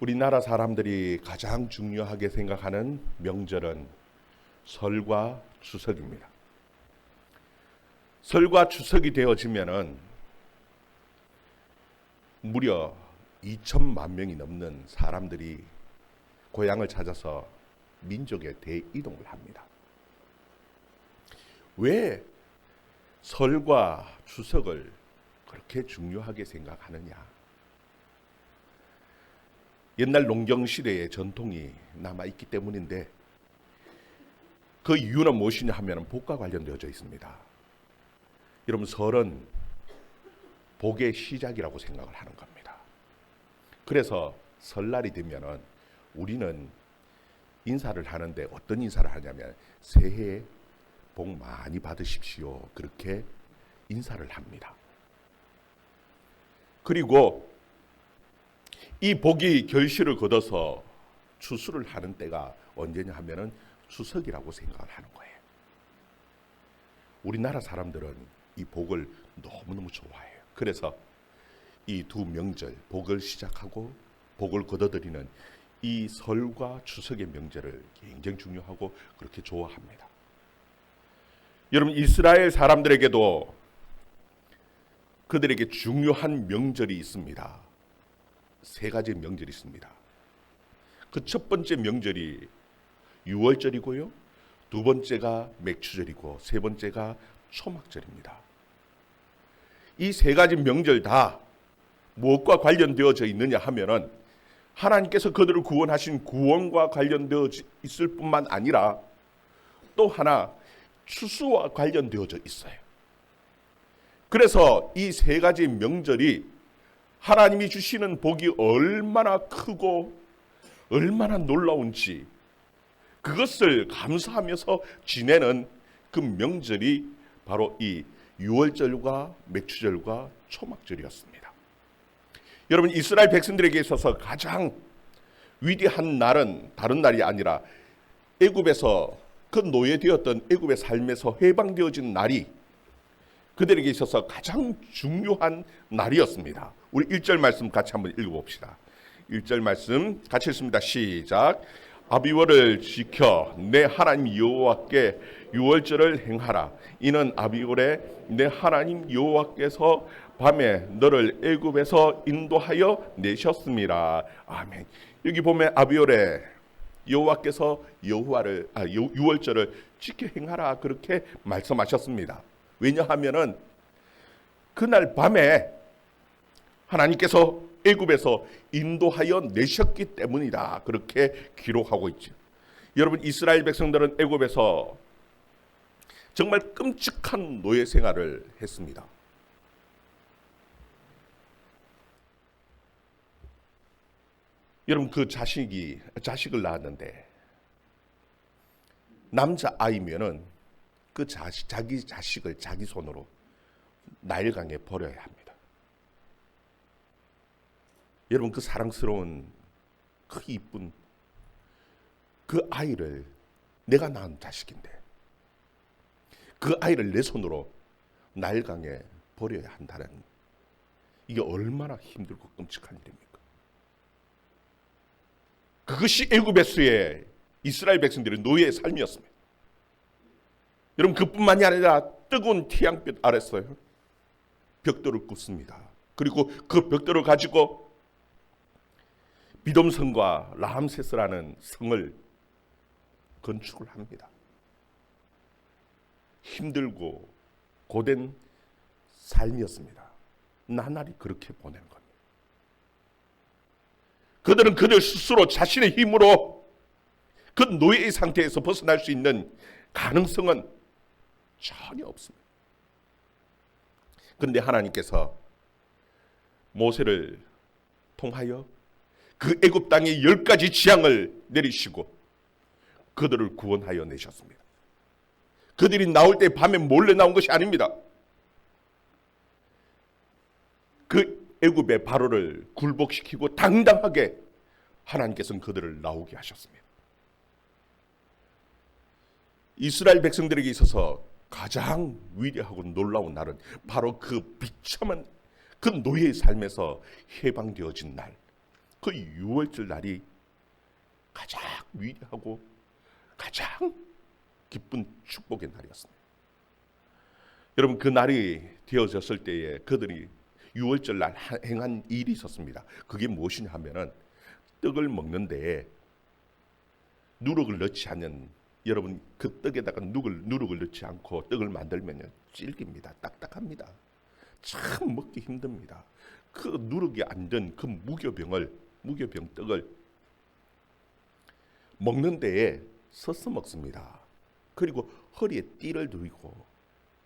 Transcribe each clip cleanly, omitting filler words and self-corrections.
우리나라 사람들이 가장 중요하게 생각하는 명절은 설과 추석입니다. 설과 추석이 되어지면은 무려 2천만 명이 넘는 사람들이 고향을 찾아서 민족의 대이동을 합니다. 왜 설과 추석을 그렇게 중요하게 생각하느냐? 옛날 농경시대의 전통이 남아있기 때문인데, 그 이유는 무엇이냐 하면 복과 관련되어져 있습니다. 여러분, 설은 복의 시작이라고 생각을 하는 겁니다. 그래서 설날이 되면은 우리는 인사를 하는데 어떤 인사를 하냐면 새해 복 많이 받으십시오, 그렇게 인사를 합니다. 그리고 이 복이 결실을 거둬서 추수를 하는 때가 언제냐 하면은 추석이라고 생각을 하는 거예요. 우리나라 사람들은 이 복을 너무너무 좋아해요. 그래서 이 두 명절, 복을 시작하고 복을 거둬들이는 이 설과 추석의 명절을 굉장히 중요하고 그렇게 좋아합니다. 여러분, 이스라엘 사람들에게도 그들에게 중요한 명절이 있습니다. 세 가지 명절이 있습니다. 그 첫 번째 명절이 유월절이고요, 두 번째가 맥추절이고 세 번째가 초막절입니다. 이 세 가지 명절 다 무엇과 관련되어져 있느냐 하면은 하나님께서 그들을 구원하신 구원과 관련되어 있을 뿐만 아니라 또 하나 추수와 관련되어져 있어요. 그래서 이 세 가지 명절이 하나님이 주시는 복이 얼마나 크고 얼마나 놀라운지 그것을 감사하면서 지내는 그 명절이 바로 이 유월절과 맥추절과 초막절이었습니다. 여러분, 이스라엘 백성들에게 있어서 가장 위대한 날은 다른 날이 아니라 애굽에서 그 노예되었던 애굽의 삶에서 해방되어진 날이 그들에게 있어서 가장 중요한 날이었습니다. 우리 1절 말씀 같이 한번 읽어봅시다. 1절 말씀 같이 읽습니다. 시작. 아비월을 지켜 내 하나님 여호와께 유월절을 행하라. 이는 아비월에 내 하나님 여호와께서 밤에 너를 애굽에서 인도하여 내셨습니다. 아멘. 여기 보면 아비월에 여호와께서 유월절을 지켜 행하라, 그렇게 말씀하셨습니다. 왜냐하면은 그날 밤에 하나님께서 애굽에서 인도하여 내셨기 때문이다, 그렇게 기록하고 있죠. 여러분, 이스라엘 백성들은 애굽에서 정말 끔찍한 노예 생활을 했습니다. 여러분, 그 자식을 낳았는데 남자 아이면은 그 자기 자식을 자기 손으로 나일강에 버려야 합니다. 여러분, 그 사랑스러운 그 이쁜 그 아이를, 내가 낳은 자식인데 그 아이를 내 손으로 나일강에 버려야 한다는, 이게 얼마나 힘들고 끔찍한 일입니까? 그것이 애굽에서의 이스라엘 백성들의 노예의 삶이었습니다. 여러분, 그뿐만이 아니라 뜨거운 태양빛 아래서 벽돌을 굽습니다. 그리고 그 벽돌을 가지고 비돔성과 라암세스라는 성을 건축을 합니다. 힘들고 고된 삶이었습니다. 나날이 그렇게 보낸 겁니다. 그들은 그들 스스로 자신의 힘으로 그 노예의 상태에서 벗어날 수 있는 가능성은 전혀 없습니다. 그런데 하나님께서 모세를 통하여 그 애굽 땅의 10가지 재앙을 내리시고 그들을 구원하여 내셨습니다. 그들이 나올 때 밤에 몰래 나온 것이 아닙니다. 그 애굽의 바로를 굴복시키고 당당하게 하나님께서는 그들을 나오게 하셨습니다. 이스라엘 백성들에게 있어서 가장 위대하고 놀라운 날은 바로 그 비참한 그 노예의 삶에서 해방되어진 날, 그 유월절 날이 가장 위대하고 가장 기쁜 축복의 날이었습니다. 여러분, 그 날이 되어졌을 때에 그들이 유월절 날 행한 일이 있었습니다. 그게 무엇이냐 하면은 떡을 먹는데 누룩을 넣지 않는, 여러분 그 떡에다가 누룩을 넣지 않고 떡을 만들면 질깁니다. 딱딱합니다. 참 먹기 힘듭니다. 그 누룩이 안 든 그 무교병 떡을 먹는 데에 서서 먹습니다. 그리고 허리에 띠를 두르고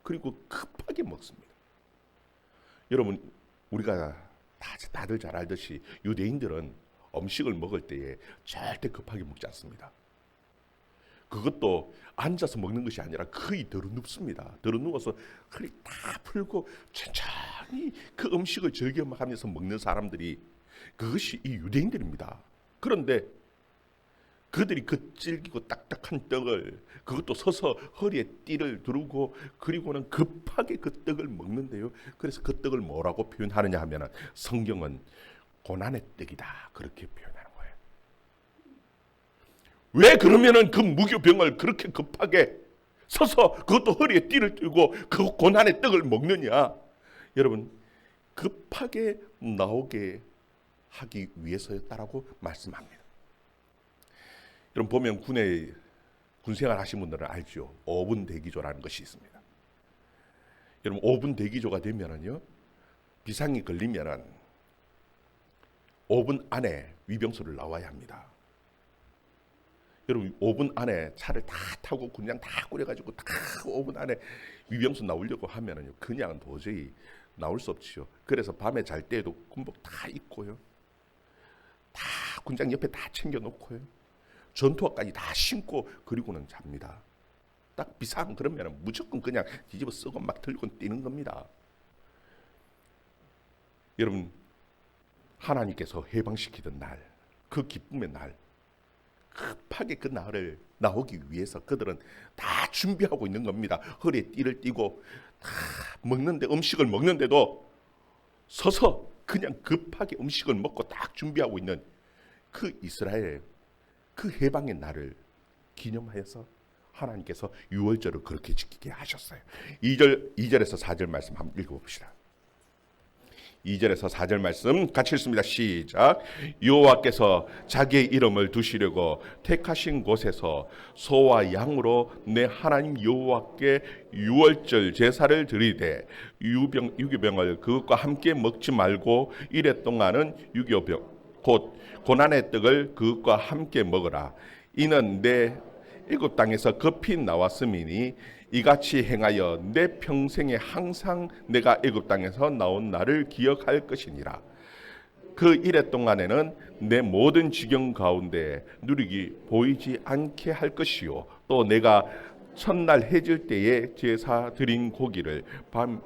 그리고 급하게 먹습니다. 여러분, 우리가 다들 잘 알듯이 유대인들은 음식을 먹을 때에 절대 급하게 먹지 않습니다. 그것도 앉아서 먹는 것이 아니라 거의 드러눕습니다. 드러누워서 허리 다 풀고 천천히 그 음식을 즐겨하면서 먹는 사람들이, 그것이 이 유대인들입니다. 그런데 그들이 그 질기고 딱딱한 떡을, 그것도 서서 허리에 띠를 두르고 그리고는 급하게 그 떡을 먹는데요. 그래서 그 떡을 뭐라고 표현하느냐 하면 성경은 고난의 떡이다 그렇게 표현하는 거예요. 왜 그러면은 그 무교병을 그렇게 급하게 서서 그것도 허리에 띠를 들고 그 고난의 떡을 먹느냐? 여러분, 급하게 나오게 하기 위해서였다라고 말씀합니다. 여러분, 보면 군생활 하신 분들은 알죠. 5분 대기조라는 것이 있습니다. 여러분, 5분 대기조가 되면은요, 비상이 걸리면은 5분 안에 위병소를 나와야 합니다. 여러분, 5분 안에 차를 다 타고 그냥 다 꾸려가지고 다 5분 안에 위병소 나오려고 하면은요, 그냥 도저히 나올 수 없지요. 그래서 밤에 잘 때에도 군복 다 입고요, 다 군장 옆에 다 챙겨놓고요, 전투화까지 다 신고 그리고는 잡니다. 딱 비상 그러면 무조건 그냥 뒤집어 쓰고 막 들고 뛰는 겁니다. 여러분, 하나님께서 해방시키던 날, 그 기쁨의 날, 급하게 그 날을 나오기 위해서 그들은 다 준비하고 있는 겁니다. 허리에 띠를 띠고 다 먹는데, 음식을 먹는데도 서서 그냥 급하게 음식을 먹고 딱 준비하고 있는 그 이스라엘 그 해방의 날을 기념하여서 하나님께서 유월절을 그렇게 지키게 하셨어요. 2절에서 4절 말씀 한번 읽어봅시다. 2절에서 4절 말씀 같이 읽습니다. 시작. 여호와께서 자기의 이름을 두시려고 택하신 곳에서 소와 양으로 내 하나님 여호와께 유월절 제사를 드리되 유교병을 그것과 함께 먹지 말고 이래 동안은 유교병 곧 고난의 떡을 그것과 함께 먹으라. 이는 내 애굽 땅에서 급히 나왔음이니 이같이 행하여 내 평생에 항상 내가 애굽 땅에서 나온 날을 기억할 것이니라. 그 이래 동안에는 내 모든 지경 가운데 누룩이 보이지 않게 할 것이요, 또 내가 첫날 해질 때에 제사 드린 고기를 밤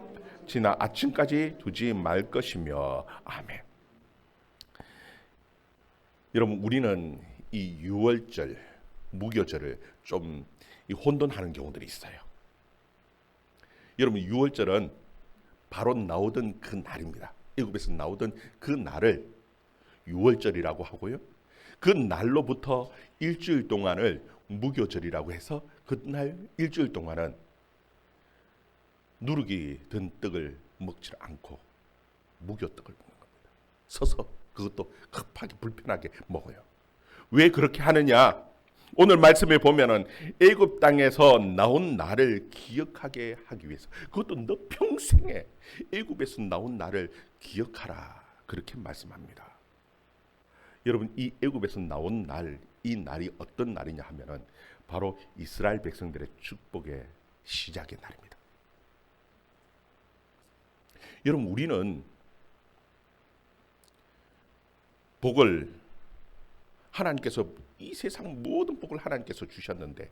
지나 아침까지 두지 말 것이며. 아멘. 여러분, 우리는 이 유월절, 무교절을 좀 혼돈하는 경우들이 있어요. 여러분, 유월절은 바로 나오던 그 날입니다. 애굽에서 나오던 그 날을 유월절이라고 하고요, 그 날로부터 일주일 동안을 무교절이라고 해서 그날 일주일 동안은 누룩이 든 떡을 먹지 않고 무교떡을 먹는 겁니다. 서서 그것도 급하게 불편하게 먹어요. 왜 그렇게 하느냐? 오늘 말씀에 보면은 애굽 땅에서 나온 날을 기억하게 하기 위해서, 그것도 너 평생에 애굽에서 나온 날을 기억하라 그렇게 말씀합니다. 여러분, 이 애굽에서 나온 날, 이 날이 어떤 날이냐 하면은 바로 이스라엘 백성들의 축복의 시작의 날입니다. 여러분, 우리는 복을, 하나님께서 이 세상 모든 복을 하나님께서 주셨는데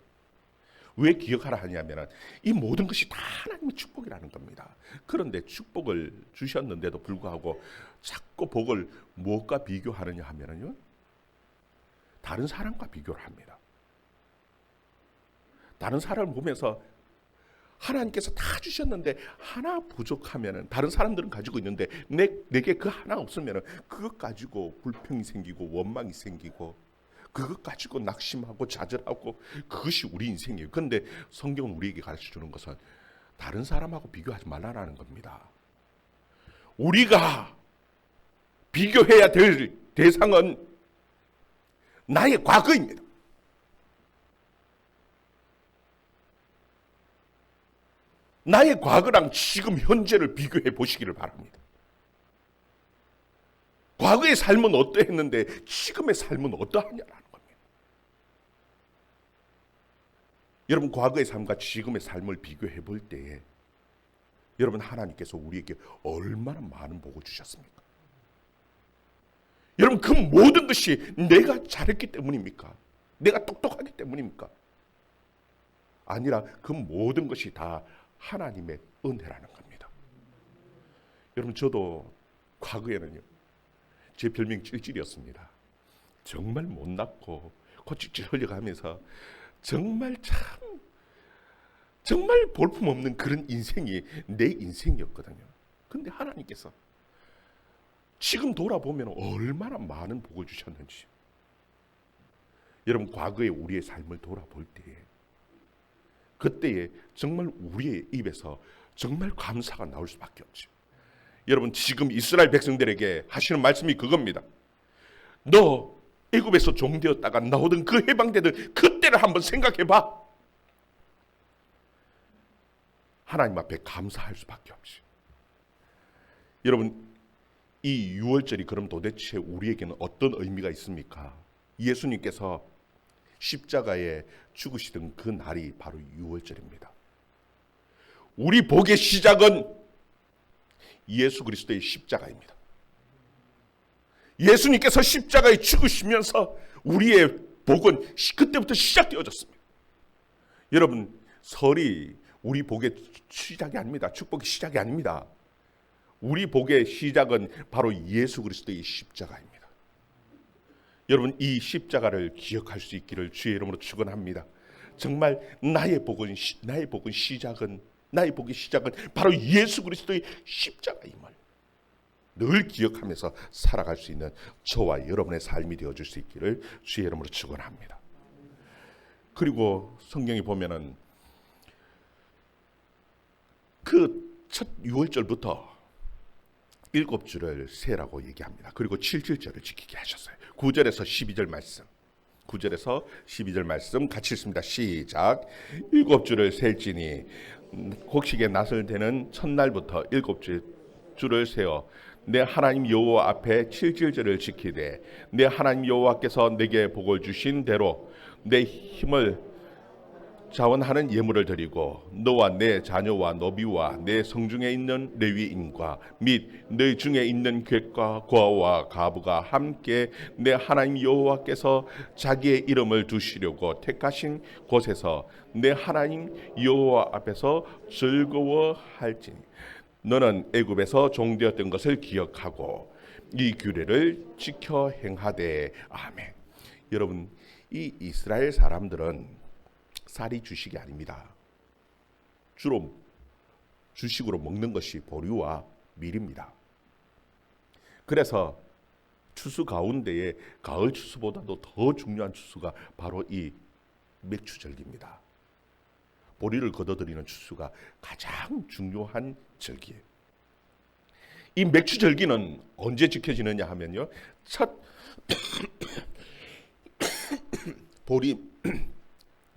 왜 기억하라 하냐면 이 모든 것이 다 하나님의 축복이라는 겁니다. 그런데 축복을 주셨는데도 불구하고 자꾸 복을 무엇과 비교하느냐 하면요, 다른 사람과 비교를 합니다. 다른 사람을 보면서 하나님께서 다 주셨는데 하나 부족하면은, 다른 사람들은 가지고 있는데 내게 그 하나 없으면은 그것 가지고 불평이 생기고 원망이 생기고 그것 가지고 낙심하고 좌절하고, 그것이 우리 인생이에요. 그런데 성경은 우리에게 가르쳐 주는 것은 다른 사람하고 비교하지 말라는 겁니다. 우리가 비교해야 될 대상은 나의 과거입니다. 나의 과거랑 지금 현재를 비교해 보시기를 바랍니다. 과거의 삶은 어떠했는데 지금의 삶은 어떠하냐라는 겁니다. 여러분, 과거의 삶과 지금의 삶을 비교해 볼 때에 여러분, 하나님께서 우리에게 얼마나 많은 복을 주셨습니까? 여러분, 그 모든 것이 내가 잘했기 때문입니까? 내가 똑똑하기 때문입니까? 아니라 그 모든 것이 다 하나님의 은혜라는 겁니다. 여러분, 저도 과거에는요, 제 별명이 찔찔이었습니다. 정말 못났고 코찔찔 흘려가면서 정말 볼품없는 그런 인생이 내 인생이었거든요. 근데 하나님께서 지금 돌아보면 얼마나 많은 복을 주셨는지. 여러분, 과거의 우리의 삶을 돌아볼 때에, 그때에 정말 우리의 입에서 정말 감사가 나올 수밖에 없죠. 여러분, 지금 이스라엘 백성들에게 하시는 말씀이 그겁니다. 너 애굽에서 종되었다가 나오던 그 해방되던 그때를 한번 생각해봐. 하나님 앞에 감사할 수밖에 없지. 여러분, 이 유월절이 그럼 도대체 우리에게는 어떤 의미가 있습니까? 예수님께서 십자가에 죽으시던 그 날이 바로 유월절입니다. 우리 복의 시작은 예수 그리스도의 십자가입니다. 예수님께서 십자가에 죽으시면서 우리의 복은 그때부터 시작되어졌습니다. 여러분, 설이 우리 복의 시작이 아닙니다. 축복의 시작이 아닙니다. 우리 복의 시작은 바로 예수 그리스도의 십자가입니다. 여러분, 이 십자가를 기억할 수 있기를 주의 이름으로 축원합니다. 정말 나의 복의 시작은 바로 예수 그리스도의 십자가임을 늘 기억하면서 살아갈 수 있는 저와 여러분의 삶이 되어줄 수 있기를 주의 이름으로 축원합니다. 그리고 성경에 보면은 그 첫 유월절부터 7주를 세라고 얘기합니다. 그리고 7절을 지키게 하셨어요. 9절에서 12절 말씀, 9절에서 12절 말씀 같이 읽습니다. 시작. 7주를 셀지니 곡식의 낫을 대는 첫날부터 7주를 세어 내 하나님 여호와 앞에 7절을 지키되 내 하나님 여호와께서 내게 복을 주신 대로 내 힘을 자원하는 예물을 드리고 너와 내 자녀와 너비와 내 성중에 있는 레위인과 및 너 중에 있는 객과 고아와 가부가 함께 내 하나님 여호와께서 자기의 이름을 두시려고 택하신 곳에서 내 하나님 여호와 앞에서 즐거워할지니 너는 애굽에서 종되었던 것을 기억하고 이 규례를 지켜 행하되. 아멘. 여러분, 이 이스라엘 사람들은 쌀이 주식이 아닙니다. 주로 주식으로 먹는 것이 보리와 밀입니다. 그래서 추수 가운데에 가을 추수보다도 더 중요한 추수가 바로 이 맥추절기입니다. 보리를 거둬들이는 추수가 가장 중요한 절기예요. 이 맥추절기는 언제 지켜지느냐 하면요, 첫 보리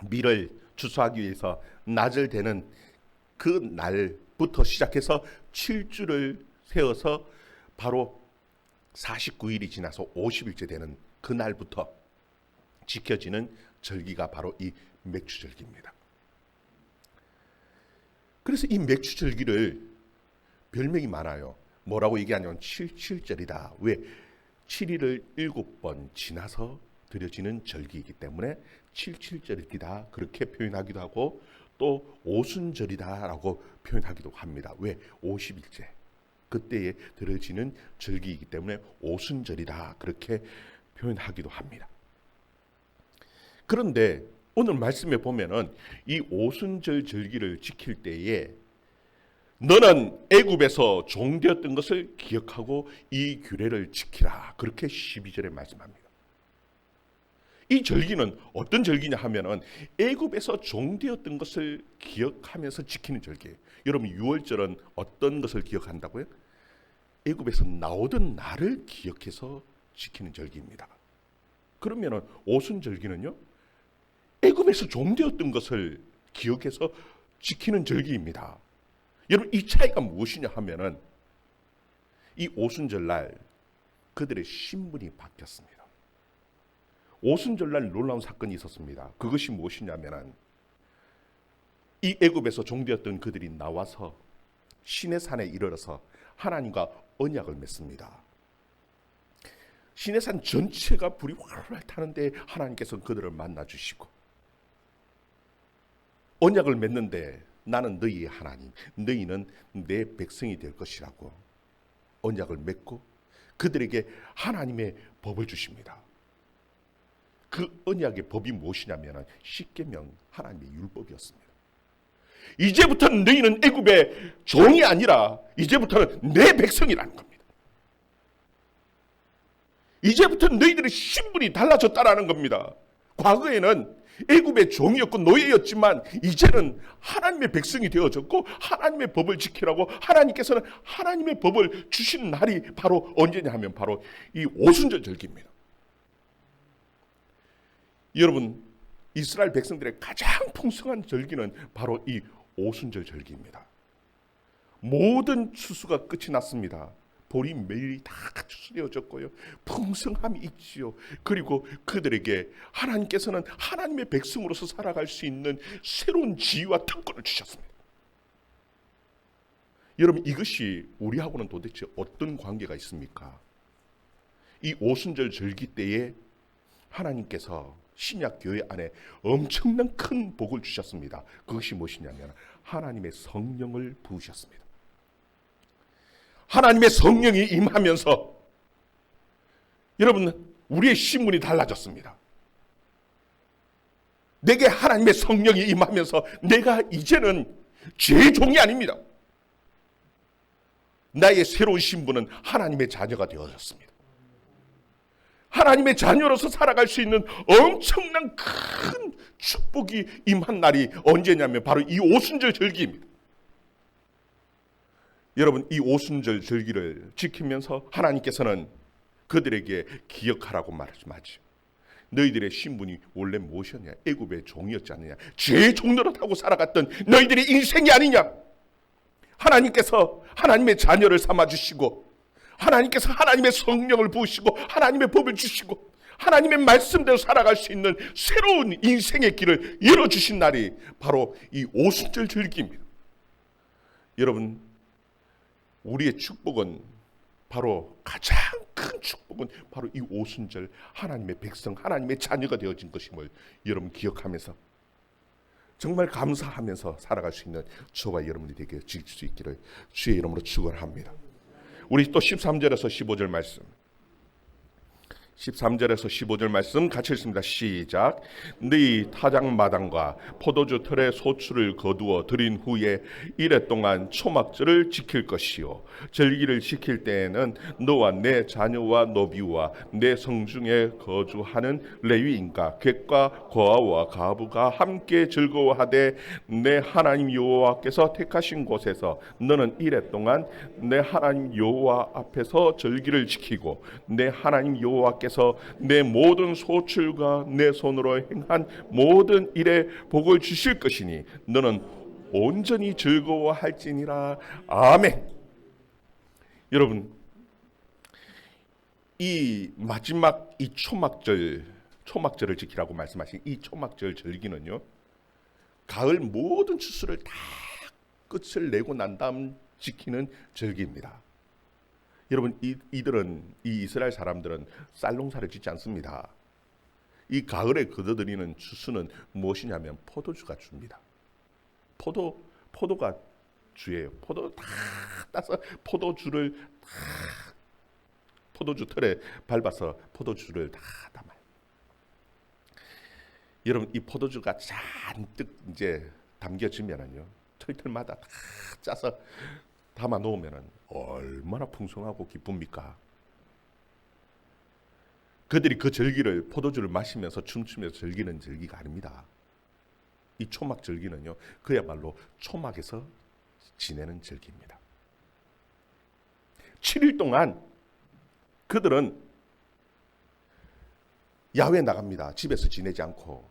밀을 추수하기 위해서 낫을 대는 그 날부터 시작해서 7주를 세워서 바로 49일이 지나서 50일째 되는 그 날부터 지켜지는 절기가 바로 이 맥추절기입니다. 그래서 이 맥추절기를 별명이 많아요. 뭐라고 얘기하냐면 77절이다. 왜? 7일을 7번 지나서 드려지는 절기이기 때문에 77절이다 그렇게 표현하기도 하고, 또 오순절이다라고 표현하기도 합니다. 왜? 50일째 그때에 드려지는 절기이기 때문에 오순절이다 그렇게 표현하기도 합니다. 그런데 오늘 말씀에 보면은 이 오순절 절기를 지킬 때에 너는 애굽에서 종되었던 것을 기억하고 이 규례를 지키라. 그렇게 12절에 말씀합니다. 이 절기는 어떤 절기냐 하면은 애굽에서 종되었던 것을 기억하면서 지키는 절기예요. 여러분, 유월절은 어떤 것을 기억한다고요? 애굽에서 나오던 날을 기억해서 지키는 절기입니다. 그러면은 오순절기는요, 애굽에서 종되었던 것을 기억해서 지키는 절기입니다. 여러분, 이 차이가 무엇이냐 하면은 이 오순절날 그들의 신분이 바뀌었습니다. 오순절날 놀라운 사건이 있었습니다. 그것이 무엇이냐면은 이 애굽에서 종되었던 그들이 나와서 시내산에 이르러서 하나님과 언약을 맺습니다. 시내산 전체가 불이 활활 타는데 하나님께서 그들을 만나주시고 언약을 맺는데 나는 너희의 하나님, 너희는 내 백성이 될 것이라고 언약을 맺고 그들에게 하나님의 법을 주십니다. 그 언약의 법이 무엇이냐면 십계명, 하나님의 율법이었습니다. 이제부터는 너희는 애굽의 종이 아니라 이제부터는 내 백성이라는 겁니다. 이제부터는 너희들의 신분이 달라졌다라는 겁니다. 과거에는 애굽의 종이었고 노예였지만 이제는 하나님의 백성이 되어졌고 하나님의 법을 지키라고 하나님께서는 하나님의 법을 주신 날이 바로 언제냐 하면 바로 이 오순절 절기입니다. 여러분, 이스라엘 백성들의 가장 풍성한 절기는 바로 이 오순절 절기입니다. 모든 추수가 끝이 났습니다. 보리 매일이 다 추수되어졌고요, 풍성함이 있지요. 그리고 그들에게 하나님께서는 하나님의 백성으로서 살아갈 수 있는 새로운 지위와 특권을 주셨습니다. 여러분, 이것이 우리하고는 도대체 어떤 관계가 있습니까? 이 오순절 절기 때에 하나님께서 신약 교회 안에 엄청난 큰 복을 주셨습니다. 그것이 무엇이냐면 하나님의 성령을 부으셨습니다. 하나님의 성령이 임하면서 여러분, 우리의 신분이 달라졌습니다. 내게 하나님의 성령이 임하면서 내가 이제는 죄의 종이 아닙니다. 나의 새로운 신분은 하나님의 자녀가 되어졌습니다. 하나님의 자녀로서 살아갈 수 있는 엄청난 큰 축복이 임한 날이 언제냐면 바로 이 오순절 절기입니다. 여러분, 이 오순절 절기를 지키면서 하나님께서는 그들에게 기억하라고 말씀하죠. 너희들의 신분이 원래 무엇이었냐? 애굽의 종이었지 않느냐? 죄의 종노릇하고 살아갔던 너희들의 인생이 아니냐? 하나님께서 하나님의 자녀를 삼아주시고 하나님께서 하나님의 성령을 부으시고 하나님의 법을 주시고 하나님의 말씀대로 살아갈 수 있는 새로운 인생의 길을 열어주신 날이 바로 이 오순절 절기입니다. 여러분, 우리의 축복은 바로 가장 큰 축복은 바로 이 오순절 하나님의 백성, 하나님의 자녀가 되어진 것임을 여러분 기억하면서 정말 감사하면서 살아갈 수 있는 저와 여러분이 되게 지킬 수 있기를 주의 이름으로 축원합니다. 우리 또 13절에서 15절 말씀, 13절에서 15절 말씀 같이 읽습니다. 시작. 네 타작마당과 포도주 틀에 소출을 거두어 들인 후에 이래 동안 초막절을 지킬 것이요, 절기를 지킬 때에는 너와 내 자녀와 노비와 내 성중에 거주하는 레위인과 객과 고아와 가부가 함께 즐거워하되 내 하나님 여호와께서 택하신 곳에서 너는 이래 동안 내 하나님 여호와 앞에서 절기를 지키고 내 하나님 여호와께서 내 모든 소출과 내 손으로 행한 모든 일에 복을 주실 것이니 너는 온전히 즐거워할지니라. 아멘. 여러분, 이 마지막 이 초막절을 지키라고 말씀하신 이 초막절 절기는요, 가을 모든 추수를 다 끝을 내고 난 다음 지키는 절기입니다. 여러분, 이 이스라엘 사람들은 쌀농사를 짓지 않습니다. 이 가을에 거둬들이는 추수는 무엇이냐면 포도주가 줍니다. 포도가 주예요. 포도 다 따서 포도주를 다 포도주 틀에 밟아서 포도주를 다 담아요. 여러분 이 포도주가 잔뜩 이제 담겨지면은요, 털털마다 다 짜서 담아 놓으면은 얼마나 풍성하고 기쁩니까? 그들이 그 절기를, 포도주를 마시면서 춤추면서 즐기는 절기가 아닙니다. 이 초막 절기는요, 그야말로 초막에서 지내는 절기입니다. 7일 동안 그들은 야외에 나갑니다. 집에서 지내지 않고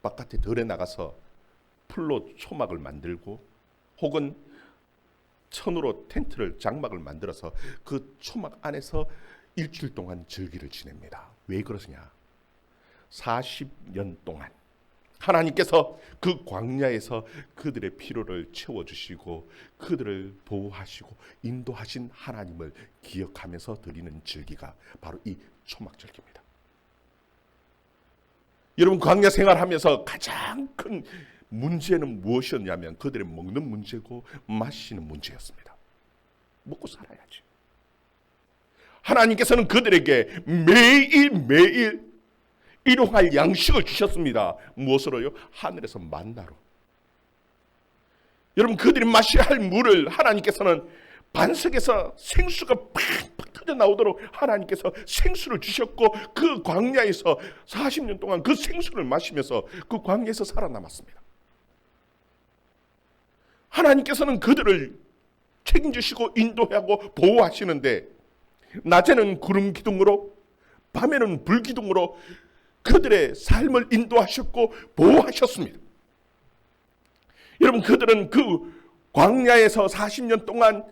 바깥에 들에 나가서 풀로 초막을 만들고 혹은 천으로 텐트를, 장막을 만들어서 그 초막 안에서 일주일 동안 절기를 지냅니다. 왜 그러느냐? 40년 동안 하나님께서 그 광야에서 그들의 필요를 채워주시고 그들을 보호하시고 인도하신 하나님을 기억하면서 드리는 절기가 바로 이 초막절기입니다. 여러분, 광야 생활하면서 가장 큰 문제는 무엇이었냐면 그들의 먹는 문제고 마시는 문제였습니다. 먹고 살아야지. 하나님께서는 그들에게 매일매일 일용할 양식을 주셨습니다. 무엇으로요? 하늘에서 만나로. 여러분, 그들이 마셔야 할 물을 하나님께서는 반석에서 생수가 팍팍 터져 나오도록 하나님께서 생수를 주셨고 그 광야에서 40년 동안 그 생수를 마시면서 그 광야에서 살아남았습니다. 하나님께서는 그들을 책임지시고 인도하고 보호하시는데 낮에는 구름 기둥으로 밤에는 불 기둥으로 그들의 삶을 인도하셨고 보호하셨습니다. 여러분, 그들은 그 광야에서 40년 동안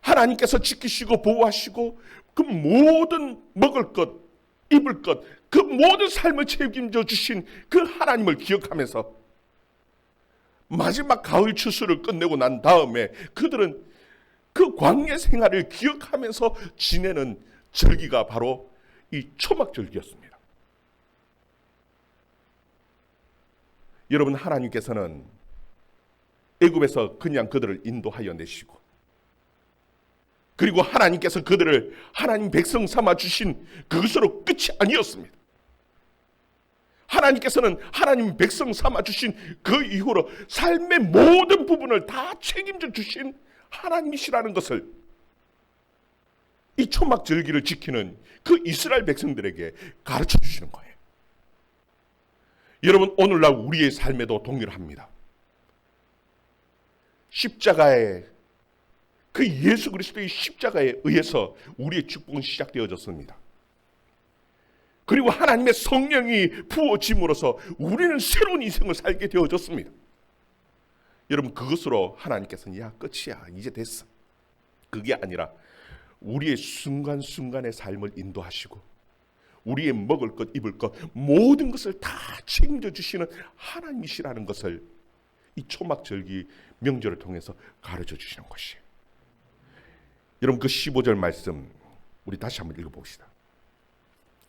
하나님께서 지키시고 보호하시고 그 모든 먹을 것, 입을 것, 그 모든 삶을 책임져 주신 그 하나님을 기억하면서 마지막 가을 추수를 끝내고 난 다음에 그들은 그 광야 생활을 기억하면서 지내는 절기가 바로 이 초막절기였습니다. 여러분, 하나님께서는 애굽에서 그냥 그들을 인도하여 내시고 그리고 하나님께서 그들을 하나님 백성 삼아 주신 그것으로 끝이 아니었습니다. 하나님께서는 하나님 백성 삼아 주신 그 이후로 삶의 모든 부분을 다 책임져 주신 하나님이시라는 것을 이 초막 절기를 지키는 그 이스라엘 백성들에게 가르쳐 주시는 거예요. 여러분, 오늘날 우리의 삶에도 동일합니다. 십자가의 그 예수 그리스도의 십자가에 의해서 우리의 축복은 시작되어졌습니다. 그리고 하나님의 성령이 부어짐으로써 우리는 새로운 인생을 살게 되어졌습니다. 여러분, 그것으로 하나님께서는 야, 끝이야, 이제 됐어. 그게 아니라 우리의 순간순간의 삶을 인도하시고 우리의 먹을 것, 입을 것 모든 것을 다 책임져 주시는 하나님이시라는 것을 이 초막절기 명절을 통해서 가르쳐 주시는 것이에요. 여러분, 그 15절 말씀 우리 다시 한번 읽어봅시다.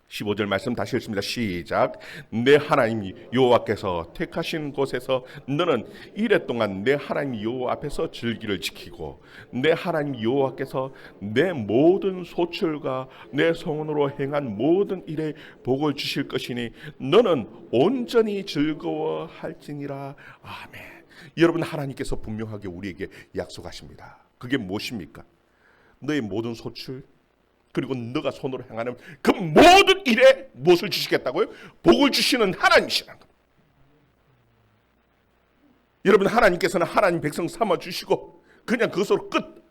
15절 말씀 다시 읽습니다. 시작. 내 하나님 여호와께서 택하신 곳에서 너는 이래 동안 내 하나님 여호와 앞에서 절기를 지키고 내 하나님 여호와께서 내 모든 소출과 내 손으로 행한 모든 일에 복을 주실 것이니 너는 온전히 즐거워할지니라. 아멘. 여러분, 하나님께서 분명하게 우리에게 약속하십니다. 그게 무엇입니까? 너의 모든 소출 그리고 너가 손으로 행하는 그 모든 일에 무엇을 주시겠다고요? 복을 주시는 하나님이시라는 겁니다. 여러분, 하나님께서는 하나님 백성 삼아 주시고 그냥 그것으로 끝,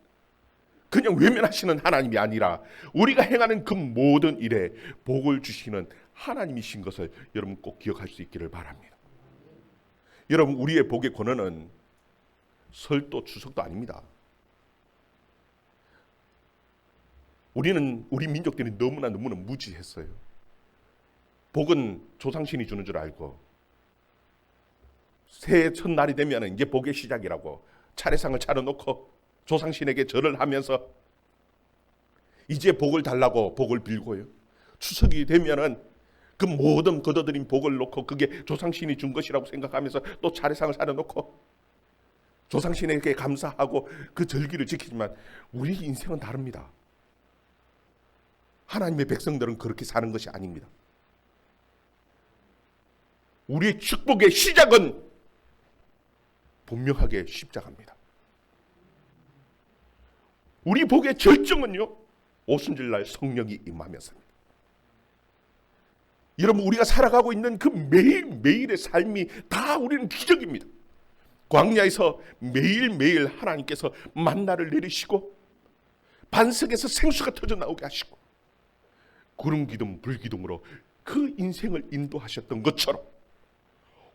그냥 외면하시는 하나님이 아니라 우리가 행하는 그 모든 일에 복을 주시는 하나님이신 것을 여러분 꼭 기억할 수 있기를 바랍니다. 여러분, 우리의 복의 권한은 설도 추석도 아닙니다. 우리 민족들이 너무나 무지했어요. 복은 조상신이 주는 줄 알고 새해 첫날이 되면 이제 복의 시작이라고 차례상을 차려놓고 조상신에게 절을 하면서 이제 복을 달라고 복을 빌고요. 추석이 되면은 그 모든 거둬들인 복을 놓고 그게 조상신이 준 것이라고 생각하면서 또 차례상을 차려놓고 조상신에게 감사하고 그 절기를 지키지만 우리 인생은 다릅니다. 하나님의 백성들은 그렇게 사는 것이 아닙니다. 우리의 축복의 시작은 분명하게 십자가입니다. 우리 복의 절정은요, 오순절날 성령이 임하면서입니다. 여러분, 우리가 살아가고 있는 그 매일매일의 삶이 다 우리는 기적입니다. 광야에서 매일매일 하나님께서 만나를 내리시고 반석에서 생수가 터져 나오게 하시고 구름 기둥 불 기둥으로 그 인생을 인도하셨던 것처럼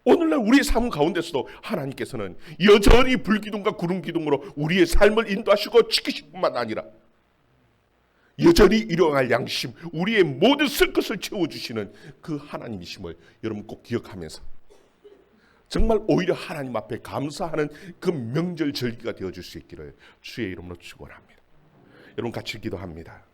오늘날 우리의 삶 가운데서도 하나님께서는 여전히 불 기둥과 구름 기둥으로 우리의 삶을 인도하시고 지키실 뿐만 아니라 여전히 일용할 양심, 우리의 모든 쓸 것을 채워주시는 그 하나님이심을 여러분 꼭 기억하면서 정말 오히려 하나님 앞에 감사하는 그 명절 절기가 되어줄 수 있기를 주의 이름으로 축원합니다. 여러분 같이 기도합니다.